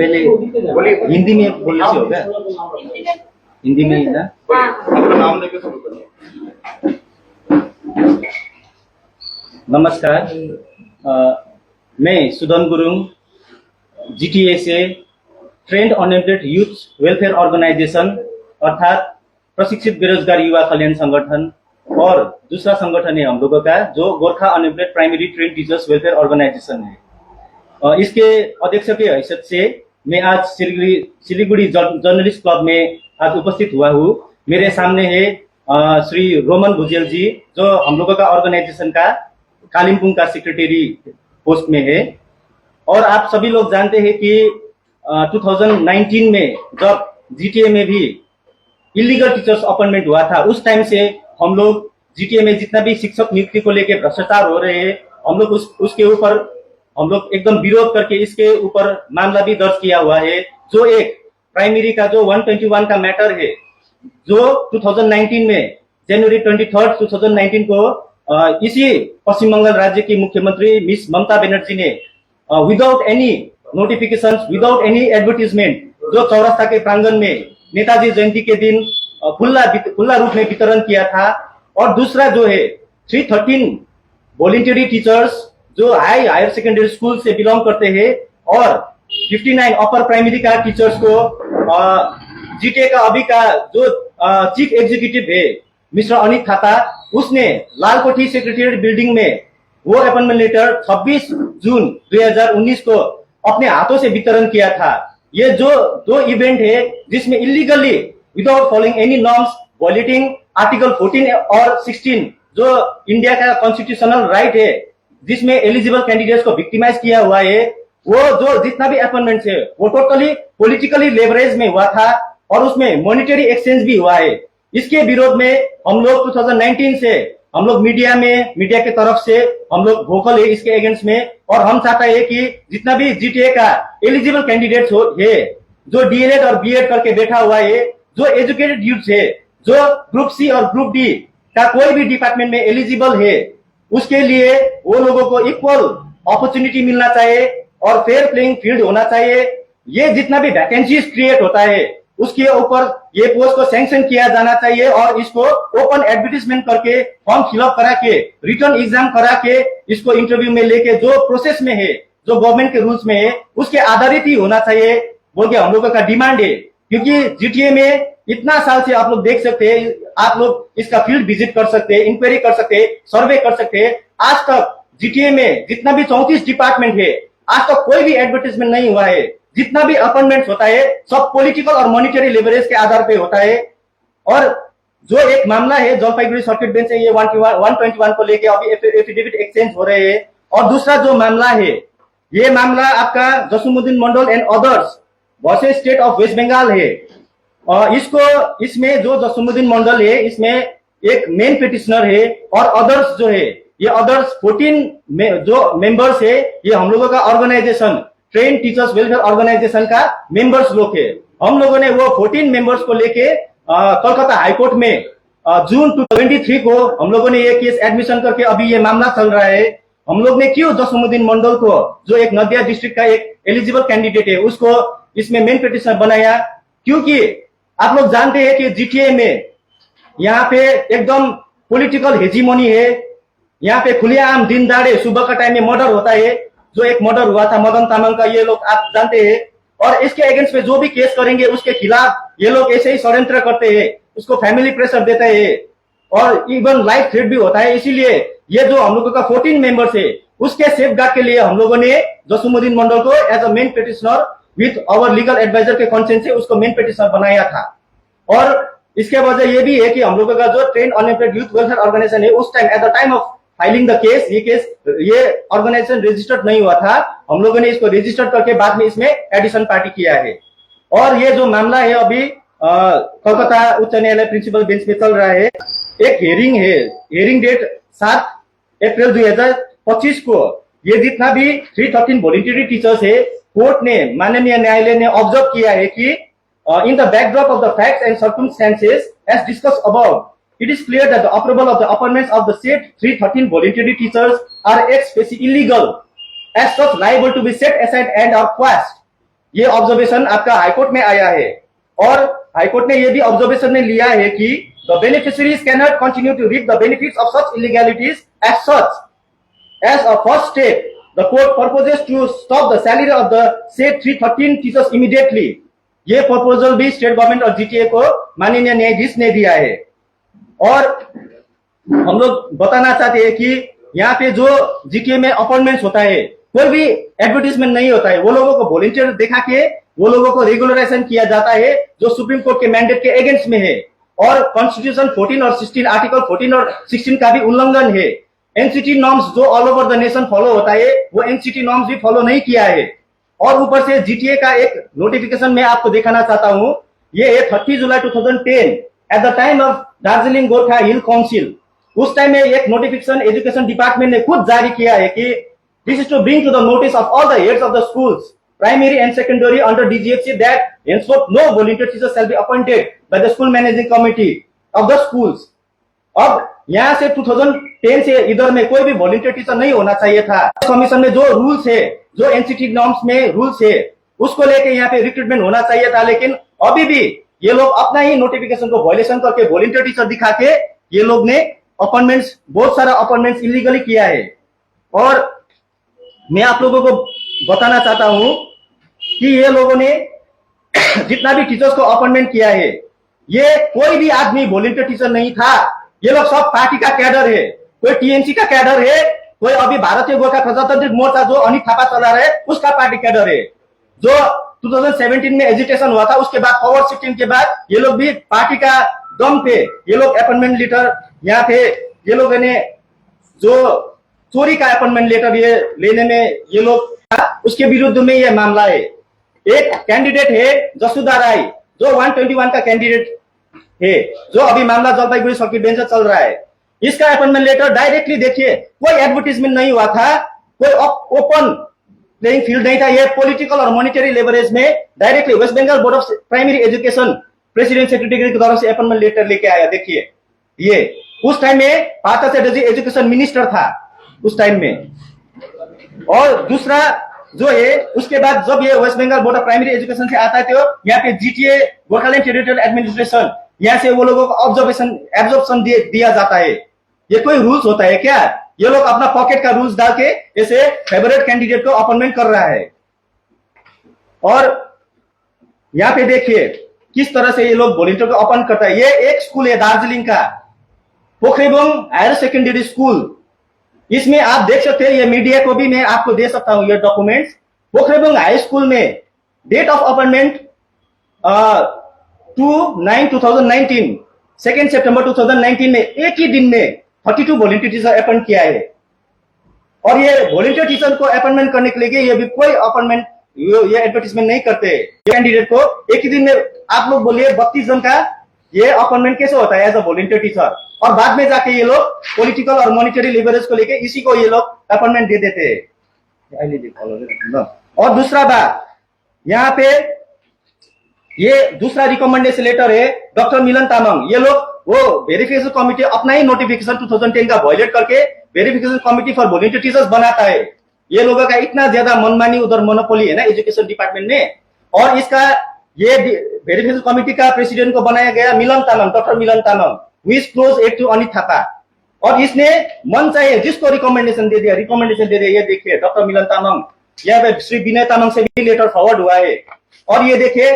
पहले हिंदी में बोलने से होगा, हिंदी में ही ना। अपना नाम लेके शुरू करिए। नमस्कार, मैं सुदन गुरुङ, जीटीए से trained unemployed youth welfare organisation अर्थात प्रशिक्षित बेरोजगार युवा कल्याण संगठन और दूसरा संगठन है हम लोगों का जो Gorkha unemployed primary trained teachers welfare organisation है। इसके अध्यक्ष की हैसियत से मैं आज सिलीगुड़ी जर्नलिस्ट क्लब में आज उपस्थित हुआ हूँ। मेरे सामने है श्री रोमन भुजेल जी जो हम लोगों का ऑर्गेनाइजेशन का कालिम्पोंग का सेक्रेटरी पोस्ट में है। और आप सभी लोग जानते हैं कि 2019 में जब जीटीए में भी इलीगल टीचर्स अपॉइंटमेंट हुआ था, उस टाइम से हम लोग जीटीए में जितना भी शिक्षक नियुक्ति को लेकर भ्रष्टाचार हो रहे हैं, हम लोग उसके ऊपर हम लोग एकदम विरोध करके इसके ऊपर मामला भी दर्ज किया हुआ है। जो एक प्राइमरी का जो 121 का मैटर है जो 2019 में जनवरी 23 2019 को इसी पश्चिम बंगाल राज्य की मुख्यमंत्री मिस ममता बनर्जी ने without any notification, without any advertisement जो चौरास्ता के प्रांगण में नेताजी जयंती के दिन खुला रूप में वितरण किया था। और दूसरा जो है 313 वॉलंटरी टीचर्स जो हायर सेकेंडरी स्कूल से बिलोंग करते हैं और 59 अपर प्राइमरी का टीचर्स को जीटीए का अभी का जो चीफ एग्जीक्यूटिव है मिस्टर अनित थापा, उसने लालकोठी सेक्रेटरीट बिल्डिंग में वो अपॉइंटमेंट लेटर 26 जून 2019 को अपने हाथों से वितरण किया था। ये जो दो इवेंट है जिसमें illegally without following any norms violating article 14 और 16 जो इंडिया का कॉन्स्टिट्यूशनल राइट है जिसमें एलिजिबल कैंडिडेट्स को विक्टिमाइज किया हुआ है, वो जो जितना भी अपॉइंटमेंट है वो टोटली पॉलिटिकली लेवरेज में हुआ था और उसमें मॉनिटरी एक्सचेंज भी हुआ है। इसके विरोध में हम लोग 2019 से हम लोग मीडिया के तरफ से हम लोग वोकल है इसके अगेंस्ट में। और हम चाहते हैं कि जितना भी जीटीए का एलिजिबल कैंडिडेट्स है जो डीएलएड और बीएड करके बैठा हुआ है, जो एजुकेटेड यूथ है, जो ग्रुप सी और ग्रुप डी का कोई भी डिपार्टमेंट में एलिजिबल है, उसके लिए वो लोगों को इक्वल अपॉर्चुनिटी मिलना चाहिए और फेयर प्लेइंग फील्ड होना चाहिए। ये जितना भी वैकेंसीज क्रिएट होता है उसके ऊपर ये पोस्ट को सैंक्शन किया जाना चाहिए और इसको ओपन एडवर्टीजमेंट करके फॉर्म फिलअप करा के रिटर्न एग्जाम करा के इसको इंटरव्यू में लेके जो प्रोसेस में है, जो गवर्नमेंट के रूल्स में है, उसके आधारित ही होना चाहिए बोल के हम लोगों का डिमांड है। क्योंकि जीटीए में इतना साल से आप लोग देख सकते हैं, आप लोग इसका फील्ड विजिट कर सकते हैं, इंक्वायरी कर सकते हैं, सर्वे कर सकते हैं। आज तक जीटीए में जितना भी 34 डिपार्टमेंट है, आज तक कोई भी एडवर्टीजमेंट नहीं हुआ है। जितना भी अपॉइंटमेंट होता है सब पॉलिटिकल और मॉनिटरी लेवरेज के आधार पे होता है। और जो एक मामला है जलपाईगुड़ी सर्किट बेंच से ये 121 को लेके अभी एफिडेविट एक्सचेंज हो रहे हैं। और दूसरा जो मामला है, ये मामला आपका Jasimuddin Mandal and others versus state of West Bengal है। इसमें जो जसीमुद्दीन मंडल है इसमें एक मेन पिटिशनर है और अदर्स जो है ये अदर्स 14 जो मेंबर्स है ये हम लोगों का organisation train teachers welfare organisation का मेंबर्स लोग है। हम लोगों ने वो 14 मेंबर्स को लेके कोलकाता हाईकोर्ट में जून 2023 को हम लोगों ने ये केस एडमिशन करके अभी ये मामला चल रहा है। हम लोग ने क्यों जसीमुद्दीन मंडल को जो एक नदिया डिस्ट्रिक्ट का एक एलिजिबल कैंडिडेट है उसको इसमें मेन पिटिशनर बनाया, क्योंकि आप लोग जानते हैं कि जीटीए में यहाँ पे एकदम पॉलिटिकल हेजीमोनी है। यहाँ पे खुलेआम दिन दाड़े सुबह का टाइम में मर्डर होता है। जो एक मर्डर हुआ था मदन तामाङ का, ये लोग आप जानते हैं। और इसके अगेंस्ट में जो भी केस करेंगे उसके खिलाफ ये लोग ऐसे ही षड्यंत्र करते हैं, उसको फैमिली प्रेशर देते हैं और इवन लाइफ थ्रेट भी होता है। इसीलिए ये जो हम लोगों का 14 मेंबर्स है उसके सेफ गार्ड के लिए हम लोगों ने जसीमुद्दीन मंडल को as a main petitioner with our legal adviser के कंसेंट से उसको मेन पिटिशनर बनाया था। और इसके वजह ये भी है कि हम लोगों का जो trained unemployed youth welfare organisation है उस time at the time of filing the case ये ऑर्गेनाइजेशन रजिस्टर्ड नहीं हुआ था। हम लोगों ने इसको रजिस्टर्ड करके बाद में इसमें एडिशन पार्टी किया है। और ये जो मामला है अभी कोलकाता उच्च न्यायालय प्रिंसिपल बेंच में चल रहा है। एक हियरिंग है, हियरिंग डेट 7 अप्रैल 2025 को। ये जितना भी 313 वॉलंटरी टीचर्स है, कोर्ट ने माननीय न्यायालय ने ऑब्जर्व किया है कि in the backdrop of the facts and circumstances as discussed above, it is clear that the approval of the appointments of the said 313 voluntary teachers are ex facie illegal, as such liable to be set aside and are quashed. ये observation आपका high court में आया है और high court ने ये भी observation में लिया है कि the beneficiaries can not continue to reap the benefits of such illegalities as a first step the court purposes to stop the salary of the से 313 टीचर्स इमीडिएटली। ये प्रपोजल भी स्टेट गवर्नमेंट और GTA को माननीय न्यायाधीश ने दिया है। और हम लोग बताना चाहते हैं कि यहाँ पे जो जीटीए में अपॉइंटमेंट होता है कोई भी एडवर्टीजमेंट नहीं होता है, वो लोगों को वॉलंटियर दिखा के वो लोगों को रेगुलराइजेशन किया जाता है जो सुप्रीम कोर्ट के मैंडेट के अगेंस्ट में है और कॉन्स्टिट्यूशन 14 और 16 आर्टिकल 14 और 16 का भी उल्लंघन है। एनसीटी नॉर्म्स जो all over the nation follow होता है वो एनसीटी नॉर्म्स भी फॉलो नहीं किया है। और ऊपर से जीटीए का एक नोटिफिकेशन मैं आपको दिखाना चाहता हूं, ये है 30 जुलाई 2010 eight the time of Darjeeling Gorkha hill council. उस टाइम में एक नोटिफिकेशन एजुकेशन डिपार्टमेंट ने खुद जारी किया है कि this is to bring to the notice of all the heads of the schools primary and secondary under DGFC that henceforth no volunteer teachers shall be appointed by the school managing committee of the schools। अब यहाँ से 2010 से इधर में कोई भी volunteer teacher नहीं होना चाहिए था। कमीशन में जो रूल्स है, जो एनसीटी नॉर्म्स में रूल्स है, उसको लेके यहाँ पे रिक्रूटमेंट होना चाहिए था, लेकिन अभी भी ये लोग अपना ही नोटिफिकेशन को वायलेशन करके वॉलंटियर टीचर दिखा के ये लोग ने अपॉइंटमेंट्स, बहुत सारा अपॉइंटमेंट्स इलीगली किया है। और मैं आप लोगों को बताना चाहता हूं कि ये लोगों ने जितना भी टीचर्स को अपॉइंटमेंट किया है, ये कोई भी आदमी वॉलंटियर टीचर नहीं था। ये लोग सब पार्टी का कैडर है, कोई टीएमसी का कैडर है, कोई अभी भारतीय गोरखा प्रजातांत्रिक मोर्चा जो अनिल थापा चला रहे उसका पार्टी कैडर है। जो 2017 में एजिटेशन हुआ था उसके बाद पावर शिफ्टिंग के बाद ये लोग भी पार्टी का दम पे ये लोग अपॉइंटमेंट लेटर यहाँ पे ये लोगों ने जो चोरी का अपॉइंटमेंट लेटर ये लेने में ये लोग, उसके विरुद्ध में ये मामला है। एक कैंडिडेट है जसुदा राय जो 121 का कैंडिडेट है, जो अभी मामला जलपाईगुड़ी सर्किट बेंच चल रहा है। इसका अपॉइंटमेंट लेटर डायरेक्टली देखिए, कोई एडवर्टीजमेंट नहीं हुआ था, कोई ओपन प्लेइंग फील्ड नहीं था। ये पॉलिटिकल और मॉनिटरी लेवरेज में directly West Bengal board of primary education president secretary की तरफ से अपॉइंटमेंट लेटर लेके आया। देखिए ये उस टाइम में पार्थ चटर्जी एजुकेशन मिनिस्टर था उस टाइम में। और दूसरा जो है, उसके बाद जब ये West Bengal board of primary education से आता है तो यहाँ पे जीटीए गोरखालैंड टेरिटोरियल एडमिनिस्ट्रेशन यहाँ से वो लोगों को एब्जॉर्प्शन दिया जाता है। ये कोई रूल्स होता है क्या? ये लोग अपना पॉकेट का रूल्स डाल के ऐसे फेवरेट कैंडिडेट को अपॉइंटमेंट कर रहा है। और यहाँ पे देखिए किस तरह से ये लोग वॉलंटियर को अपॉइंट करता है। ये एक स्कूल है दार्जिलिंग का, पोखरेबुंग हायर सेकेंडरी स्कूल। इसमें आप देख सकते हैं, ये मीडिया को भी मैं आपको दे सकता हूं ये डॉक्यूमेंट्स। पोखरेबुंग हाई स्कूल में डेट ऑफ अपॉइंटमेंट 2/9/2019, 2 सितंबर 2019 में एक ही दिन में 32 वॉलंटियर टीचर अपॉइंट किया है। और ये वॉलंटियर टीचर को अपॉइंटमेंट करने के लिए ये भी कोई अपॉइंटमेंट ये एडवर्टीजमेंट नहीं करते। ये कैंडिडेट को एक ही दिन में आप लोग बोलिए 32 जन का ये अपॉइंटमेंट कैसे होता है एज अ वॉलंटियर टीचर। और बाद में जाके ये लोग पॉलिटिकल और मॉनिटरी लेवरेज को लेके इसी को ये लोग अपॉइंटमेंट दे देते हैं। और दूसरा बात, यहाँ पे ये दूसरा रिकमेंडेशन लेटर है डॉक्टर मिलन तामाङ। ये लोग वो वेरिफिकेशन कमिटी अपना ही नोटिफिकेशन 2010 का वायलेट करके verification committee for volunteer teachers बनाता है। ये लोगों का इतना ज्यादा मनमानी उधर मोनोपोली है ना एजुकेशन डिपार्टमेंट में। और इसका ये वेरिफिकेशन कमिटी का प्रेसिडेंट को बनाया गया Milan Tamang, doctor Milan Tamang, who is closed to Anil Thapa. और इसने मन चाहिए जिसको रिकमेंडेशन दे दिया, ये देखिए डॉक्टर मिलन तामाङ। यहाँ पे श्री विनय तामाङ से भी लेटर फॉरवर्ड हुआ है। और ये देखिए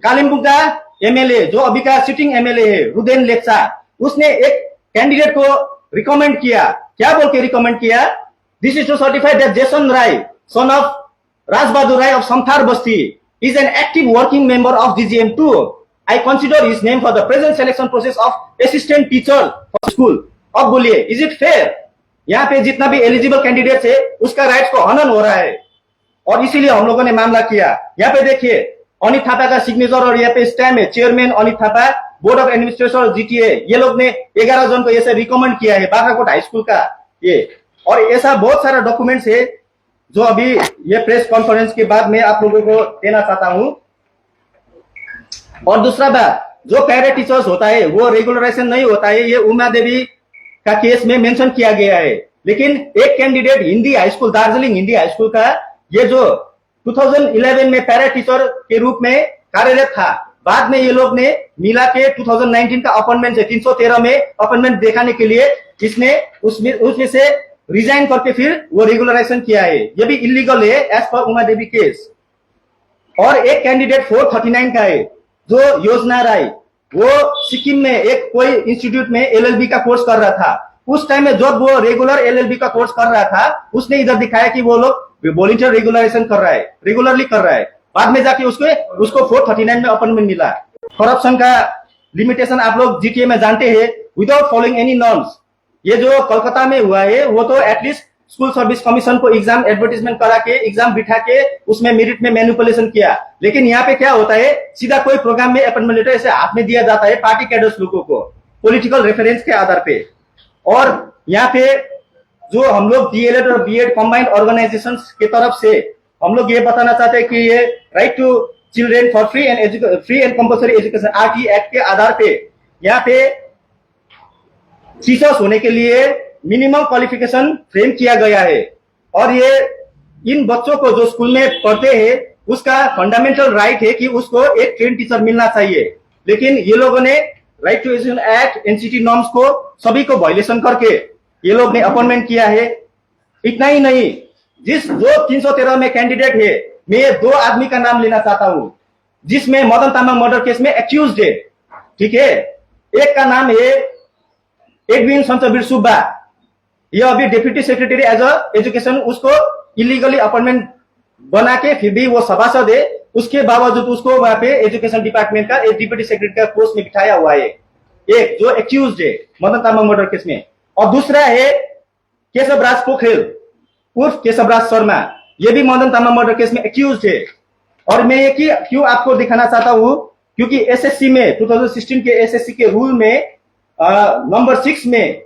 कालिम्पोङ का एमएलए जो अभी का सिटिंग एमएलए है रुदेन लेप्चा, उसने एक कैंडिडेट को रिकमेंड किया। क्या बोल के रिकमेंड किया? This is to certify that Jason Rai son of Rajbahadur Rai of Samthar Basti is an active working member of DGM2. I consider his name for the present selection process of assistant teacher for school. अब बोलिए, is it fair? यहाँ पे जितना भी eligible candidate है उसका rights को हनन हो रहा है और इसीलिए हम लोगों ने मामला किया। यहाँ पे देखिए अनिल थापा का सिग्नेचर और यहाँ पे स्टैम्प है, chairman Anil Thapa, board of administration GTA. ये लोग ने 11 जन को ऐसे रिकमेंड किया है बाघाकोट हाई स्कूल का ये। और ऐसा बहुत सारा डॉक्यूमेंट्स है जो अभी ये प्रेस कॉन्फ्रेंस के बाद मैं आप लोगों को देना चाहता हूं। और दूसरा बात, जो पैरा टीचर्स होता है वो रेगुलराइजेशन नहीं होता है। ये उमा देवी का केस में मेंशन किया गया है। लेकिन एक candidate Hindi high school, Darjeeling Hindi high school का, ये जो 2011 में पैरा टीचर के रूप में कार्यरत था। बाद में ये लोग ने मिला के 2019 का अपॉइंटमेंट है 313 में अपॉइंटमेंट दिखाने के लिए इसने उसमें से रिजाइन करके फिर वो रेगुलराइजेशन किया है। ये भी इलीगल है as per Uma Devi case. और एक कैंडिडेट 439 का है जो योजना राय, वो सिक्किम में एक कोई इंस्टीट्यूट में एलएलबी का कोर्स कर रहा था। उस टाइम में जब वो रेगुलर एलएलबी का कोर्स कर रहा था, उसने इधर दिखाया कि वो लोग वॉलंटियर रेगुलराइजेशन कर रहा है, रेगुलरली कर रहा है। बाद में जाके उसको 439 में अपॉइंटमेंट मिला। करप्शन का लिमिटेशन आप लोग जीटीए में जानते हैं, विदाउट फॉलोइंग एनी नॉर्म्स। ये जो कोलकाता में हुआ है वो तो एटलीस्ट स्कूल सर्विस कमीशन को एग्जाम एडवर्टीजमेंट करा के एग्जाम बिठा के उसमें मेरिट में मैनिपुलेशन किया। लेकिन यहाँ पे क्या होता है, सीधा कोई प्रोग्राम में अपॉइंटमेंट लेटर ऐसे हाथ में दिया जाता है पार्टी कैडर्स लोगों को पॉलिटिकल रेफरेंस के आधार पे। और यहाँ पे जो हम लोग डीएलएड और बीएड कंबाइंड ऑर्गेनाइजेशंस की तरफ से हम लोग ये बताना चाहते हैं कि ये right to children for free and compulsory education RT act के आधार पे यहाँ पे टीचर्स होने के लिए मिनिमम क्वालिफिकेशन फ्रेम किया गया है। और ये इन बच्चों को जो स्कूल में पढ़ते हैं उसका फंडामेंटल राइट है कि उसको एक ट्रेन टीचर मिलना चाहिए। लेकिन ये लोगों ने right to education act NCT norms को सभी को वायलेशन करके ये लोग ने अपॉइंटमेंट किया है। इतना ही नहीं, जो 313 में कैंडिडेट है, मैं 2 आदमी का नाम लेना चाहता हूं जिसमें मदन तामाङ मर्डर केस में एक्यूज्ड है। ठीक है, एक का नाम है एडविन सन्तवीर सुब्बा। ये अभी deputy secretary as a education उसको इलीगली अपॉइंटमेंट बना के फिर भी वो सभासद है, उसके बावजूद उसको वहां पे एजुकेशन डिपार्टमेंट का एक डिप्यूटी सेक्रेटरी का पोस्ट में बिठाया हुआ है, एक जो एक्यूज्ड है मदन तामाङ मर्डर केस में। और दूसरा है केशवराज पोखरेल उर्फ केशवराज शर्मा, ये भी मदन तामाङ मर्डर केस में एक्यूज्ड है। और मैं ये क्यों आपको दिखाना चाहता हूं, क्योंकि एसएससी में 2016 के एसएससी के रूल में नंबर 6 में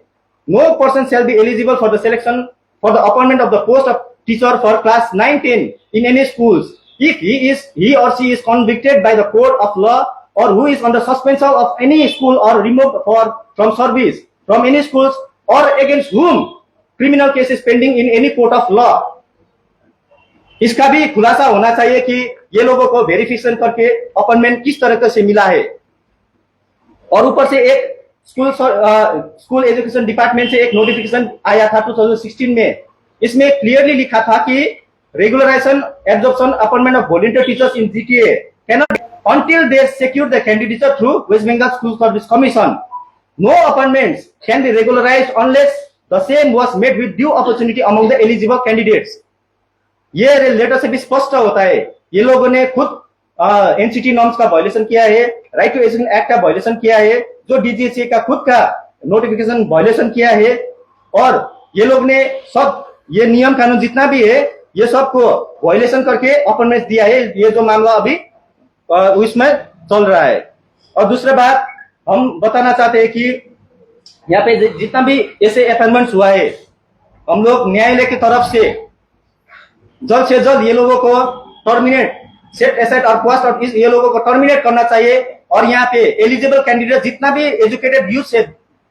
no person shall be eligible for the selection for the appointment of the post of teacher for class 9-10 in any schools if he or she is convicted by the court of law or who is under suspension of any school or removed from service from any schools or against whom criminal case is pending in any court of law। इसका भी खुलासा होना चाहिए कि ये लोगों को verification करके अपॉइंटमेंट किस तरह से मिला है। और ऊपर से एक स्कूल एजुकेशन डिपार्टमेंट से एक नोटिफिकेशन आया था 2016 में, इसमें क्लियरली लिखा था कि regularisation absorption appointment of volunteer teachers in GTA cannot until they secure the candidature through West Bengal School Service Commission. No appointments can be regularized unless the same was made with due opportunity among the eligible candidates। ये letter से भी स्पष्ट होता है, ये लोगों ने खुद एनसीटी नॉर्म्स का वायलेशन किया है, राइट टू एजुकेशन एक्ट का वायलेशन किया है, जो डीजीएसए का खुद का नोटिफिकेशन वायलेशन किया है। और ये लोग ने सब ये नियम कानून जितना भी है ये सबको वायलेशन करके अपॉइंटमेंट दिया है। ये जो मामला अभी उसमें चल रहा है। और दूसरी बात हम बताना चाहते हैं कि यहाँ पे जितना भी ऐसे अपॉइंटमेंट हुआ है, हम लोग न्यायालय की तरफ से जल्द से जल्द ये लोगों को टर्मिनेट सेट एसेट और पोस्ट और ये लोगों को टर्मिनेट करना चाहिए। और यहाँ पे एलिजिबल कैंडिडेट जितना भी एजुकेटेड यूथ है,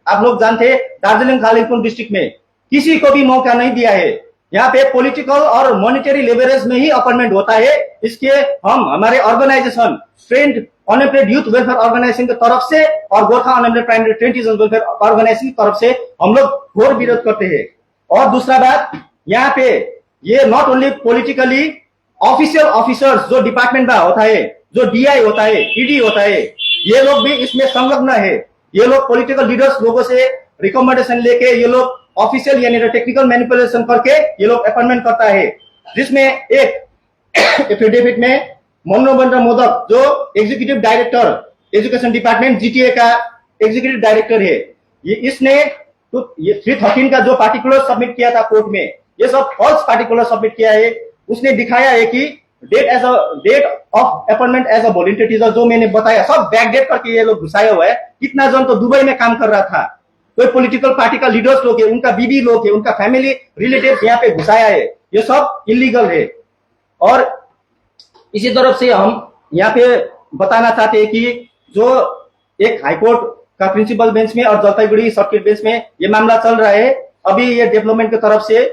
आप लोग जानते हैं दार्जिलिंग कालिम्पोंग डिस्ट्रिक्ट में किसी को भी मौका नहीं दिया है। यहाँ पे पॉलिटिकल और मॉनेटरी लेवरेज में ही अपॉइंटमेंट होता है। इसके हम हमारे organisation trained unemployed youth welfare organisation की तरफ से और Gorkha unemployed primary trained teachers welfare organisation की तरफ से हम लोग घोर विरोध करते हैं। और दूसरा बात, यहाँ पे ये not only politically official officers जो डिपार्टमेंट का होता है, जो डीआई होता है, ईडी होता है, ये लोग भी इसमें संलग्न है। ये लोग पॉलिटिकल लीडर्स लोगों से रिकमेंडेशन लेके ये लोग ऑफिशियल यानी टेक्निकल मैनिपुलेशन करके ये लोग अपॉइंटमेंट करता है। जिसमें एक एफिडेविट में मनोरंजन मोदक जो executive director education department GTA का एग्जीक्यूटिव डायरेक्टर है, ये इसने तो ये 313 का जो पार्टिकुलर सबमिट किया था कोर्ट में, ये सब फॉल्स पार्टिकुलर सबमिट किया है। उसने दिखाया है कि date of appointment as a volunteer teacher जो मैंने बताया सब बैक डेट करके ये लोग घुसाया हुआ है। कितना जन तो दुबई में काम कर रहा था, कोई पॉलिटिकल पार्टी का लीडर्स लोग है, उनका बीबी लोग है, उनका फैमिली रिलेटिव्स यहाँ पे घुसाया है। ये सब इलीगल है। और इसी तरफ से हम यहाँ पे बताना चाहते हैं कि जो एक हाईकोर्ट का प्रिंसिपल बेंच में और जलपाईगुड़ी सर्किट बेंच में ये मामला चल रहा है, अभी ये डेवलपमेंट की तरफ से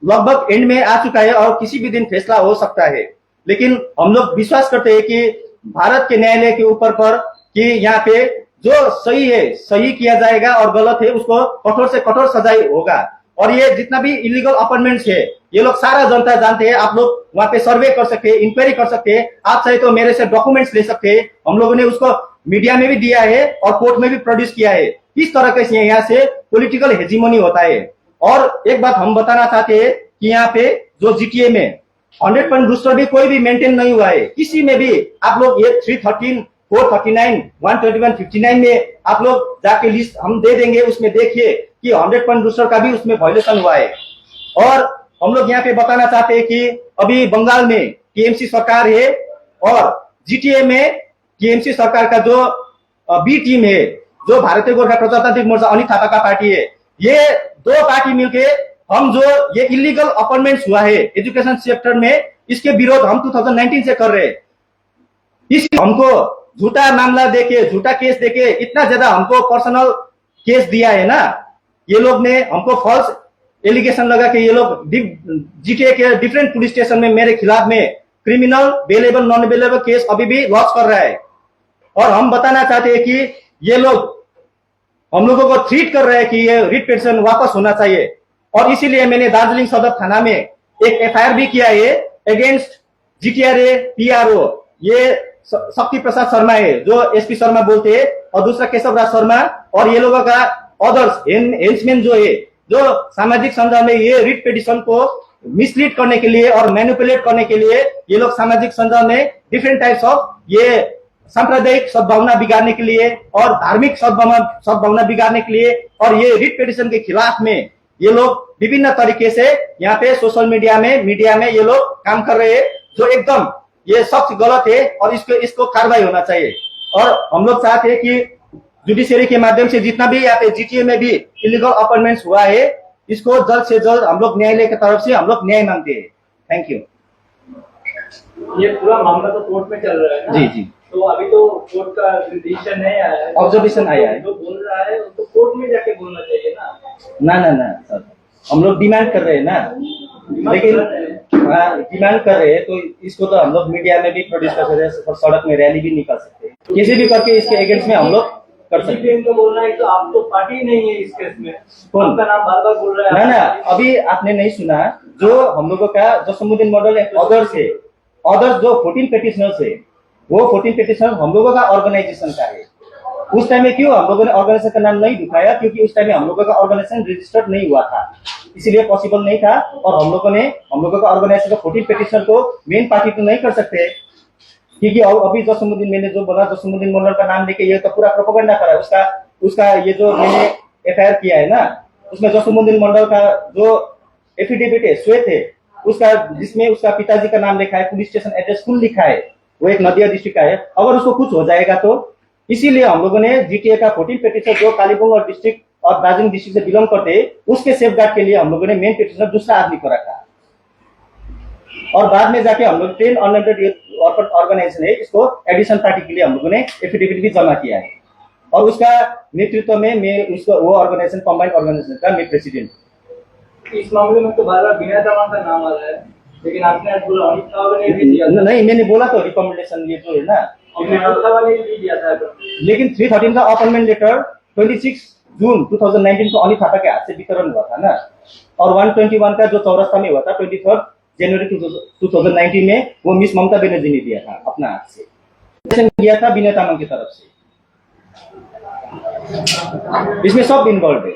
लगभग एंड में आ चुका है और किसी भी दिन फैसला हो सकता है। लेकिन हम लोग विश्वास करते हैं कि भारत के न्यायालय के ऊपर पर कि यहाँ पे जो सही है सही किया जाएगा और गलत है उसको कठोर से कठोर सजाई होगा। और ये जितना भी इलीगल अपॉइंटमेंट्स है ये लोग सारा जनता जानते हैं। आप लोग वहाँ पे सर्वे कर सकते हैं, इंक्वायरी कर सकते हैं, आप चाहे तो मेरे से डॉक्यूमेंट्स ले सकते हैं। हम लोगों ने उसको मीडिया में भी दिया है और कोर्ट में भी प्रोड्यूस किया है। किस तरह के यहाँ से पॉलिटिकल हेजीमोनी होता है। और एक बात हम बताना चाहते हैं कि यहाँ पे जो जीटीए में 100% रूस्टर भी कोई भी मेंटेन नहीं हुआ है। किसी में भी आप लोग ये 313, 439, 121, 59 में आप लोग जाके लिस्ट हम दे देंगे, उसमें देखिए कि 100% रूस्टर का भी उसमें वायलेशन हुआ है। और हम लोग यहाँ पे बताना चाहते हैं कि अभी बंगाल में टीएमसी सरकार है और जीटीए में टीएमसी सरकार का जो बी टीम है, जो भारतीय गोरखा प्रजातांत्रिक मोर्चा अनित थापा का पार्टी है, ये दो पार्टी मिलके हम जो ये इलीगल अपॉइंटमेंट्स हुआ है एजुकेशन सेक्टर में, इसके विरोध हम 2019 से कर रहे हैं। इस हमको झूठा मामला देके, झूठा केस देके इतना ज्यादा हमको पर्सनल केस दिया है ना, ये लोग ने हमको फॉल्स एलिगेशन लगा कि ये लोग जीटीए के डिफरेंट पुलिस स्टेशन में मेरे खिलाफ में criminal bailable non bailable case अभी भी लॉन्च कर रहा है। और हम बताना चाहते हैं कि ये लोग हम लोगों को ट्रीट कर रहे हैं कि ये रिट पिटीशन वापस होना चाहिए। और इसीलिए मैंने दार्जिलिंग सदर थाना में एक एफआईआर भी किया है अगेंस्ट जीटीआरए पीआरओ। ये शक्ति प्रसाद शर्मा है जो एसपी शर्मा बोलते हैं, और दूसरा केशव राज शर्मा, और ये लोगों का अदर्स हेंसमैन जो है, जो सामाजिक संजाल में ये रिट पिटीशन को मिसलीड करने के लिए और मैनिपुलेट करने के लिए ये लोग सामाजिक संजाल में डिफरेंट टाइप्स ऑफ ये सांप्रदायिक सद्भावना बिगाड़ने के लिए और धार्मिक सद्भावना बिगाड़ने के लिए और ये रिट पिटीशन के खिलाफ में ये लोग विभिन्न तरीके से यहाँ पे सोशल मीडिया में ये लोग काम कर रहे हैं, जो एकदम ये सख्त गलत है और इसको कार्रवाई होना चाहिए। और हम लोग चाहते हैं कि जुडिशियरी के माध्यम से जितना भी यहाँ पे जीटीए में भी इलीगल अपॉइंटमेंट्स हुआ है, इसको जल्द से जल्द हम लोग न्यायालय की तरफ से हम लोग न्याय मांगते हैं। Thank you. ये पूरा मामला तो कोर्ट में चल रहा है ना? जी जी। तो अभी तो कोर्ट का डिसीजन नहीं आया है, ऑब्जर्वेशन आया है। जो बोल रहा है उसको कोर्ट में जाके बोलना चाहिए ना। ना सर, हम लोग डिमांड कर रहे हैं ना, लेकिन डिमांड कर रहे हैं तो इसको तो हम लोग मीडिया में भी प्रोड्यूस कर सकते हैं और सड़क में रैली भी निकाल सकते हैं, किसी भी करके इसके अगेंस्ट में हम लोग कर सकते हैं। तो बोल रहा है तो आप तो पार्टी नहीं है इस केस में, कौन का नाम बार बार बोल रहा है। ना अभी आपने नहीं सुना, जो हम लोगों का जसमुद्दीन मॉडल अदर्स है, अदर्स जो 14 पेटिशनर्स है, वो 14 पेटिशनर हम लोगों का ऑर्गेनाइजेशन का है। उस टाइम में क्यों हम लोगों ने ऑर्गेनाइजेशन का नाम नहीं दिखाया, क्योंकि उस टाइम में हम लोगों का ऑर्गेनाइजेशन रजिस्टर्ड नहीं हुआ था, इसीलिए पॉसिबल नहीं था। और हम लोगों का ऑर्गेनाइजेशन 14 पेटिशनर को मेन पार्टी तो नहीं कर सकते, क्योंकि अभी जसमुद्दीन, मैंने जो बोला जसमुद्दीन मंडल का नाम लेके ये तो पूरा प्रोपेगेंडा करा है। उसका ये जो मैंने एफआईआर किया है ना, उसमें जसमुद्दीन मंडल का जो एफिडेविट है, श्वेत है, उसका जिसमें उसका पिताजी का नाम लिखा है, पुलिस स्टेशन एड्रेस फुल लिखा है, वो एक नदिया डिस्ट्रिक्ट का है। अगर उसको कुछ हो जाएगा तो इसीलिए हम लोगों ने जीटीए का 14 पेटिशनर जो कालीपुंग और डिस्ट्रिक्ट और दार्जिलिंग डिस्ट्रिक्ट से बिलोंग करते हैं, उसके सेफगार्ड के लिए हम लोगों ने मेन पेटिशनर दूसरा आदमी को रखा। और बाद में जाके हम लोग 10 अनलिमिटेड यूथ ऑर्गेनाइजेशन है, इसको एडिशन पार्टी के लिए हम लोगों ने एफिडेविट भी जमा किया है। और उसका नेतृत्व में मैं उसको वो ऑर्गेनाइजेशन कंबाइंड ऑर्गेनाइजेशन का मैं प्रेसिडेंट। इस मामले में तो बार बार बिना दवा का नाम आ रहा है, लेकिन आपने आज बोला अनित थापा ने भी दिया। नहीं, मैंने बोला तो रिकमेंडेशन ये जो है ना, अनित थापा ने भी दिया था। लेकिन 313 का अपॉइंटमेंट लेटर 26 जून 2019 को अनित थापा के हाथ से वितरण हुआ था ना, और 121 का जो चौरस्ता में हुआ था 23 जनवरी 2019 में, वो मिस ममता बनर्जी ने दिया था अपना हाथ से, दिया था विनय तामाङ की तरफ से। इसमें सब इन्वॉल्व है।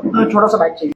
मुझे छोटा सा बाइक चाहिए।